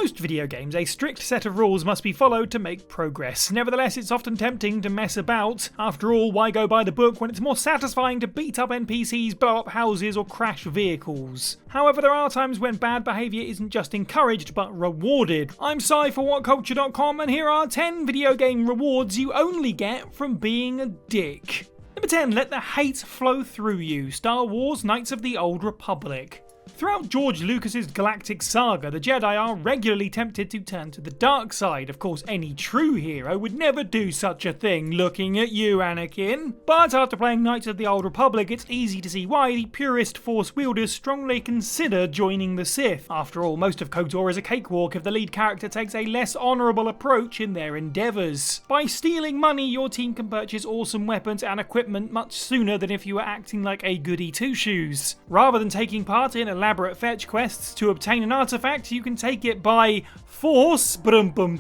most video games, a strict set of rules must be followed to make progress. Nevertheless, it's often tempting to mess about. After all, why go by the book when it's more satisfying to beat up NPCs, blow up houses, or crash vehicles? However, there are times when bad behaviour isn't just encouraged, but rewarded. I'm Si for WhatCulture.com, and here are 10 video game rewards you only get from being a dick. Number 10. Let the hate flow through you. Star Wars: Knights of the Old Republic. Throughout George Lucas's galactic saga, the Jedi are regularly tempted to turn to the dark side. Of course, any true hero would never do such a thing, looking at you, Anakin. But after playing Knights of the Old Republic, it's easy to see why the purist Force wielders strongly consider joining the Sith. After all, most of KOTOR is a cakewalk if the lead character takes a less honourable approach in their endeavours. By stealing money, your team can purchase awesome weapons and equipment much sooner than if you were acting like a goody two-shoes. Rather than taking part in elaborate fetch quests to obtain an artifact, you can take it by force,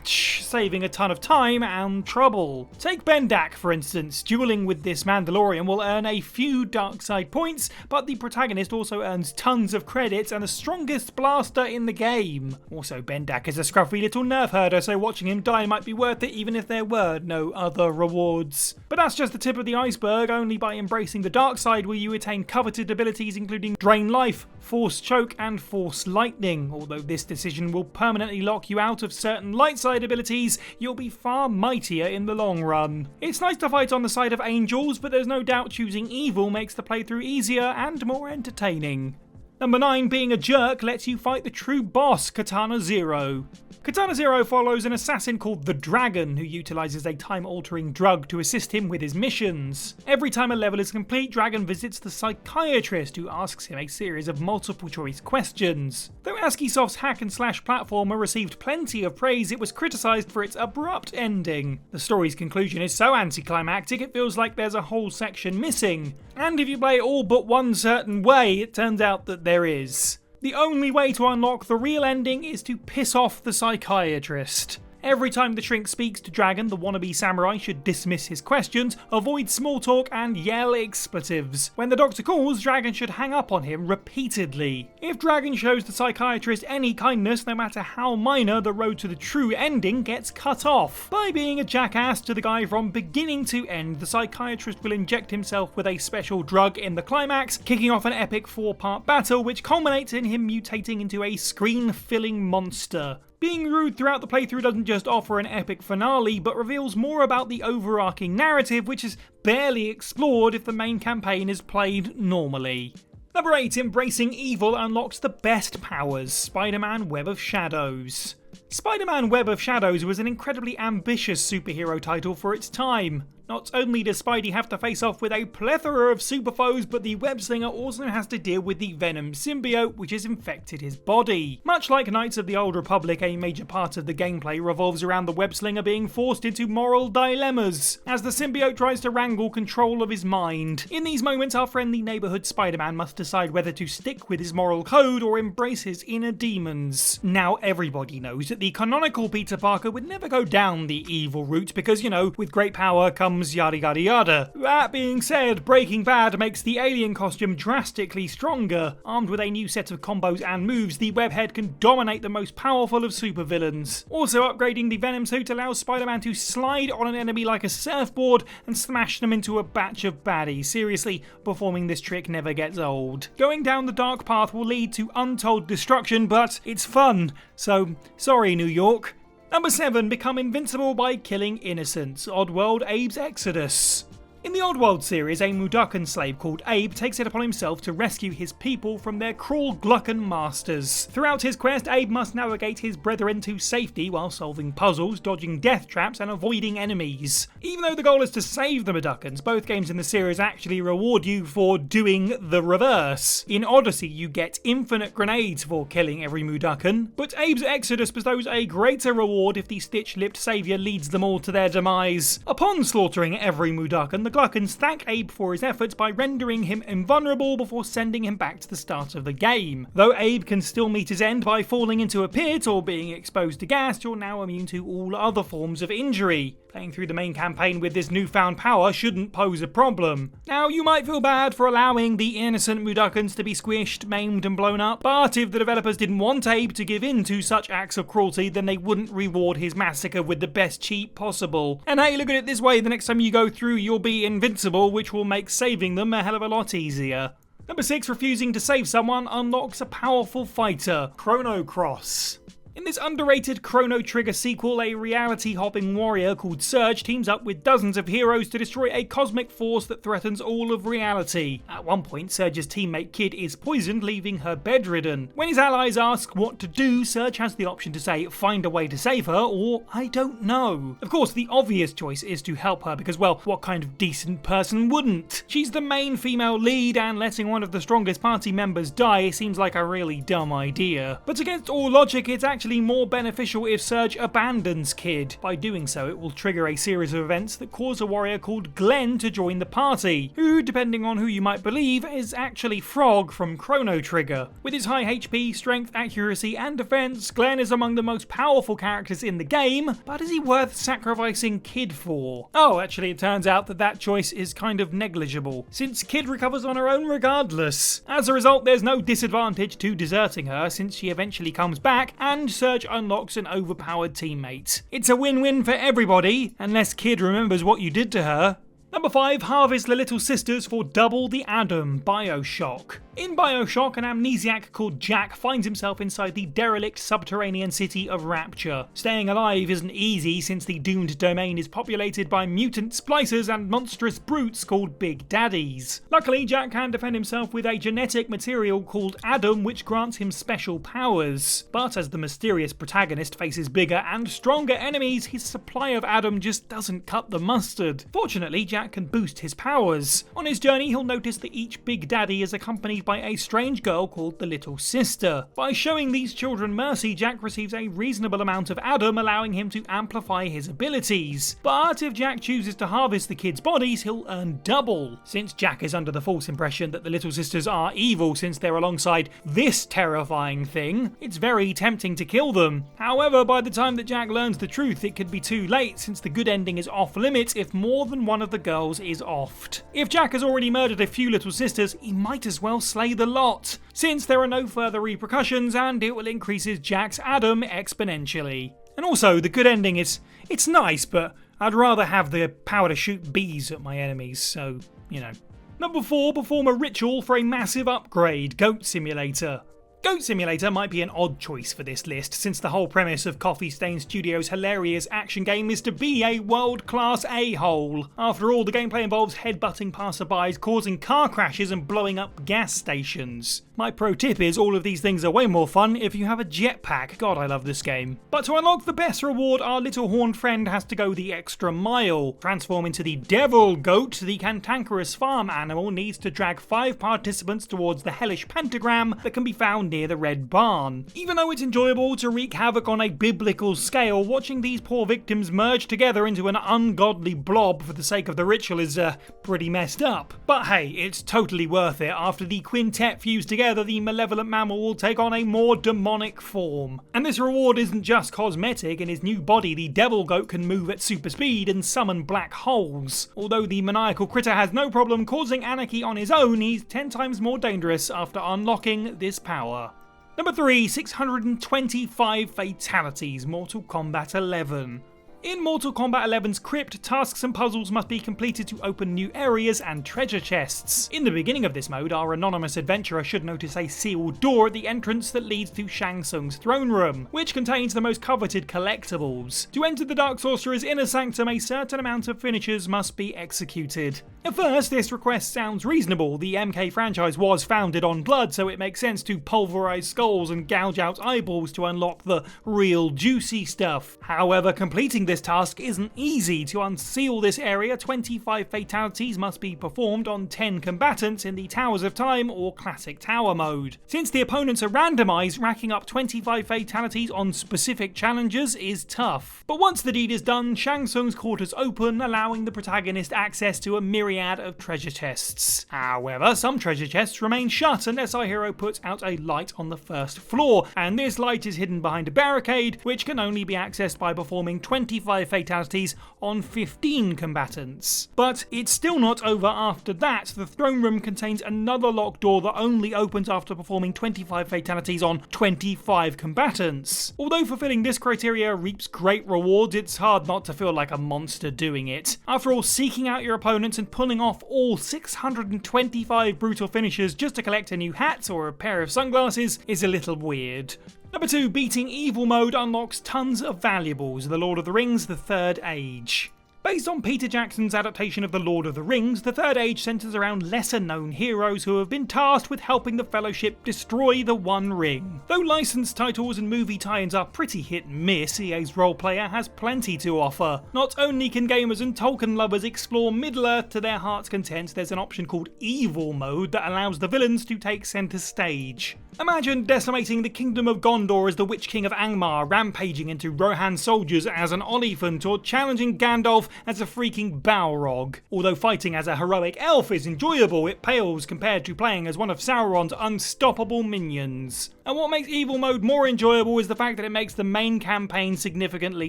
saving a ton of time and trouble. Take Bendak for instance. Dueling with this Mandalorian will earn a few dark side points, but the protagonist also earns tons of credits and the strongest blaster in the game. Also, Bendak is a scruffy little nerf herder, so watching him die might be worth it even if there were no other rewards. But that's just the tip of the iceberg. Only by embracing the dark side will you attain coveted abilities including Drain Life, Force Choke and Force Lightning. Although this decision will permanently lock you out of certain light side abilities, you'll be far mightier in the long run. It's nice to fight on the side of angels, but there's no doubt choosing evil makes the playthrough easier and more entertaining. Number 9. Being a jerk lets you fight the true boss, Katana Zero. Katana Zero follows an assassin called the Dragon, who utilises a time-altering drug to assist him with his missions. Every time a level is complete, Dragon visits the psychiatrist, who asks him a series of multiple-choice questions. Though ASCIIsoft's hack-and-slash platformer received plenty of praise, it was criticised for its abrupt ending. The story's conclusion is so anticlimactic it feels like there's a whole section missing. And if you play it all but one certain way, it turns out that there is. The only way to unlock the real ending is to piss off the psychiatrist. Every time the shrink speaks to Dragon, the wannabe samurai should dismiss his questions, avoid small talk and yell expletives. When the doctor calls, Dragon should hang up on him repeatedly. If Dragon shows the psychiatrist any kindness, no matter how minor, the road to the true ending gets cut off. By being a jackass to the guy from beginning to end, the psychiatrist will inject himself with a special drug in the climax, kicking off an epic 4-part battle which culminates in him mutating into a screen-filling monster. Being rude throughout the playthrough doesn't just offer an epic finale, but reveals more about the overarching narrative, which is barely explored if the main campaign is played normally. Number 8. Embracing evil unlocks the best powers. Spider-Man Web of Shadows. Spider-Man Web of Shadows was an incredibly ambitious superhero title for its time. Not only does Spidey have to face off with a plethora of super foes, but the web-slinger also has to deal with the Venom symbiote which has infected his body. Much like Knights of the Old Republic, a major part of the gameplay revolves around the web-slinger being forced into moral dilemmas, as the symbiote tries to wrangle control of his mind. In these moments, our friendly neighbourhood Spider-Man must decide whether to stick with his moral code or embrace his inner demons. Now everybody knows that the canonical Peter Parker would never go down the evil route because, with great power comes yada yada yada. That being said, Breaking Bad makes the alien costume drastically stronger. Armed with a new set of combos and moves, the webhead can dominate the most powerful of supervillains. Also, upgrading the Venom suit allows Spider-Man to slide on an enemy like a surfboard and smash them into a batch of baddies. Seriously, performing this trick never gets old. Going down the dark path will lead to untold destruction, but it's fun. So, sorry New York. Number 7. Become invincible by killing innocents. Oddworld Abe's Exodus. In the Oddworld series, a Mudokon slave called Abe takes it upon himself to rescue his people from their cruel Glukkon masters. Throughout his quest, Abe must navigate his brethren to safety while solving puzzles, dodging death traps, and avoiding enemies. Even though the goal is to save the Mudokons, both games in the series actually reward you for doing the reverse. In Odyssey, you get infinite grenades for killing every Mudokon, but Abe's Exodus bestows a greater reward if the stitch-lipped saviour leads them all to their demise. Upon slaughtering every Mudokon, the McLuckans thank Abe for his efforts by rendering him invulnerable before sending him back to the start of the game. Though Abe can still meet his end by falling into a pit or being exposed to gas, you're now immune to all other forms of injury. Playing through the main campaign with this newfound power shouldn't pose a problem. Now, you might feel bad for allowing the innocent Mudokons to be squished, maimed and blown up, but if the developers didn't want Abe to give in to such acts of cruelty, then they wouldn't reward his massacre with the best cheat possible. And hey, look at it this way, the next time you go through you'll be invincible, which will make saving them a hell of a lot easier. Number 6, refusing to save someone unlocks a powerful fighter, Chrono Cross. In this underrated Chrono Trigger sequel, a reality-hopping warrior called Surge teams up with dozens of heroes to destroy a cosmic force that threatens all of reality. At one point, Surge's teammate Kid is poisoned, leaving her bedridden. When his allies ask what to do, Surge has the option to say, find a way to save her, or I don't know. Of course, the obvious choice is to help her because, well, what kind of decent person wouldn't? She's the main female lead, and letting one of the strongest party members die seems like a really dumb idea. But against all logic, it's actually more beneficial if Surge abandons Kid. By doing so, it will trigger a series of events that cause a warrior called Glenn to join the party, who, depending on who you might believe, is actually Frog from Chrono Trigger. With his high HP, strength, accuracy and defense, Glenn is among the most powerful characters in the game, but is he worth sacrificing Kid for? Oh, actually it turns out that choice is kind of negligible, since Kid recovers on her own regardless. As a result, there's no disadvantage to deserting her, since she eventually comes back and Surge unlocks an overpowered teammate. It's a win-win for everybody, unless Kid remembers what you did to her. Number 5, harvest the little sisters for double the Atom, Bioshock. In Bioshock, an amnesiac called Jack finds himself inside the derelict subterranean city of Rapture. Staying alive isn't easy since the doomed domain is populated by mutant splicers and monstrous brutes called Big Daddies. Luckily, Jack can defend himself with a genetic material called Adam, which grants him special powers. But as the mysterious protagonist faces bigger and stronger enemies, his supply of Adam just doesn't cut the mustard. Fortunately, Jack can boost his powers. On his journey, he'll notice that each Big Daddy is accompanied by a strange girl called the Little Sister. By showing these children mercy, Jack receives a reasonable amount of Adam, allowing him to amplify his abilities. But if Jack chooses to harvest the kids' bodies, he'll earn double. Since Jack is under the false impression that the Little Sisters are evil since they're alongside this terrifying thing, it's very tempting to kill them. However, by the time that Jack learns the truth, it could be too late, since the good ending is off limits if more than one of the girls is offed. If Jack has already murdered a few Little Sisters, he might as well slay the lot, since there are no further repercussions and it will increase Jack's Adam exponentially. And also, the good ending is, it's nice, but I'd rather have the power to shoot bees at my enemies, so, you know. Number 4, perform a ritual for a massive upgrade, Goat Simulator. Goat Simulator might be an odd choice for this list, since the whole premise of Coffee Stain Studios' hilarious action game is to be a world-class a-hole. After all, the gameplay involves headbutting passerbys, causing car crashes and blowing up gas stations. My pro tip is all of these things are way more fun if you have a jetpack. God, I love this game. But to unlock the best reward, our little horned friend has to go the extra mile. Transform into the Devil Goat, the cantankerous farm animal needs to drag 5 participants towards the hellish pentagram that can be found near the Red Barn. Even though it's enjoyable to wreak havoc on a biblical scale, watching these poor victims merge together into an ungodly blob for the sake of the ritual is pretty messed up. But hey, it's totally worth it. After the quintet fuse together, the malevolent mammal will take on a more demonic form. And this reward isn't just cosmetic. In his new body, the Devil Goat can move at super speed and summon black holes. Although the maniacal critter has no problem causing anarchy on his own, he's 10 times more dangerous after unlocking this power. Number 3, 625 fatalities, Mortal Kombat 11. In Mortal Kombat 11's crypt, tasks and puzzles must be completed to open new areas and treasure chests. In the beginning of this mode, our anonymous adventurer should notice a sealed door at the entrance that leads to Shang Tsung's throne room, which contains the most coveted collectibles. To enter the Dark Sorcerer's inner sanctum, a certain amount of finishers must be executed. At first, this request sounds reasonable. The MK franchise was founded on blood, so it makes sense to pulverize skulls and gouge out eyeballs to unlock the real juicy stuff. However, completing this this task isn't easy. To unseal this area, 25 fatalities must be performed on 10 combatants in the Towers of Time or Classic Tower mode. Since the opponents are randomised, racking up 25 fatalities on specific challengers is tough. But once the deed is done, Shang Tsung's quarters open, allowing the protagonist access to a myriad of treasure chests. However, some treasure chests remain shut unless our hero puts out a light on the first floor, and this light is hidden behind a barricade, which can only be accessed by performing 25 fatalities on 15 combatants. But it's still not over after that. The throne room contains another locked door that only opens after performing 25 fatalities on 25 combatants. Although fulfilling this criteria reaps great rewards, it's hard not to feel like a monster doing it. After all, seeking out your opponents and pulling off all 625 brutal finishes just to collect a new hat or a pair of sunglasses is a little weird. Number 2, beating evil mode unlocks tons of valuables. The Lord of the Rings: The Third Age. Based on Peter Jackson's adaptation of The Lord of the Rings, The Third Age centres around lesser-known heroes who have been tasked with helping the Fellowship destroy the One Ring. Though licensed titles and movie tie-ins are pretty hit-and-miss, EA's role player has plenty to offer. Not only can gamers and Tolkien lovers explore Middle-earth to their heart's content, there's an option called Evil Mode that allows the villains to take centre stage. Imagine decimating the Kingdom of Gondor as the Witch King of Angmar, rampaging into Rohan soldiers as an Oliphant, or challenging Gandalf as a freaking Balrog. Although fighting as a heroic elf is enjoyable, it pales compared to playing as one of Sauron's unstoppable minions. And what makes Evil Mode more enjoyable is the fact that it makes the main campaign significantly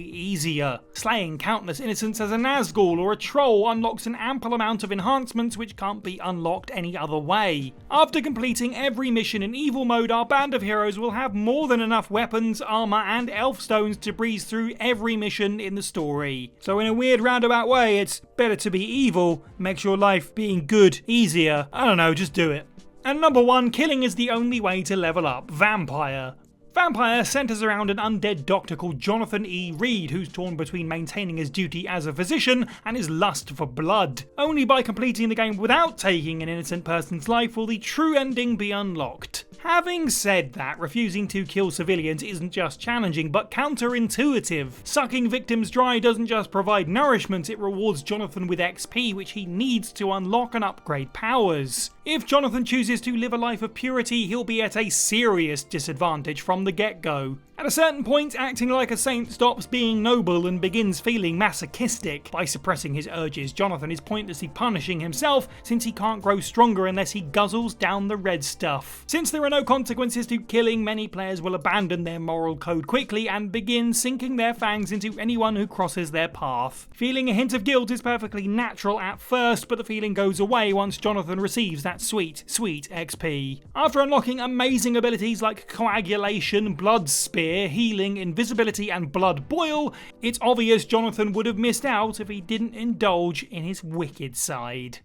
easier. Slaying countless innocents as a Nazgul or a Troll unlocks an ample amount of enhancements which can't be unlocked any other way. After completing every mission in Evil Mode, our band of heroes will have more than enough weapons, armour and elf stones to breeze through every mission in the story. So in a weird roundabout way, it's better to be evil, makes your life being good easier. I don't know, just do it. And number 1, killing is the only way to level up. Vampire. Vampire centres around an undead doctor called Jonathan E. Reed, who's torn between maintaining his duty as a physician and his lust for blood. Only by completing the game without taking an innocent person's life will the true ending be unlocked. Having said that, refusing to kill civilians isn't just challenging, but counterintuitive. Sucking victims dry doesn't just provide nourishment, it rewards Jonathan with XP, which he needs to unlock and upgrade powers. If Jonathan chooses to live a life of purity, he'll be at a serious disadvantage from the get-go. At a certain point, acting like a saint stops being noble and begins feeling masochistic. By suppressing his urges, Jonathan is pointlessly punishing himself, since he can't grow stronger unless he guzzles down the red stuff. Since there are no consequences to killing, many players will abandon their moral code quickly and begin sinking their fangs into anyone who crosses their path. Feeling a hint of guilt is perfectly natural at first, but the feeling goes away once Jonathan receives that sweet XP. After unlocking amazing abilities like coagulation, blood spear, healing, invisibility and blood boil, it's obvious Jonathan would have missed out if he didn't indulge in his wicked side.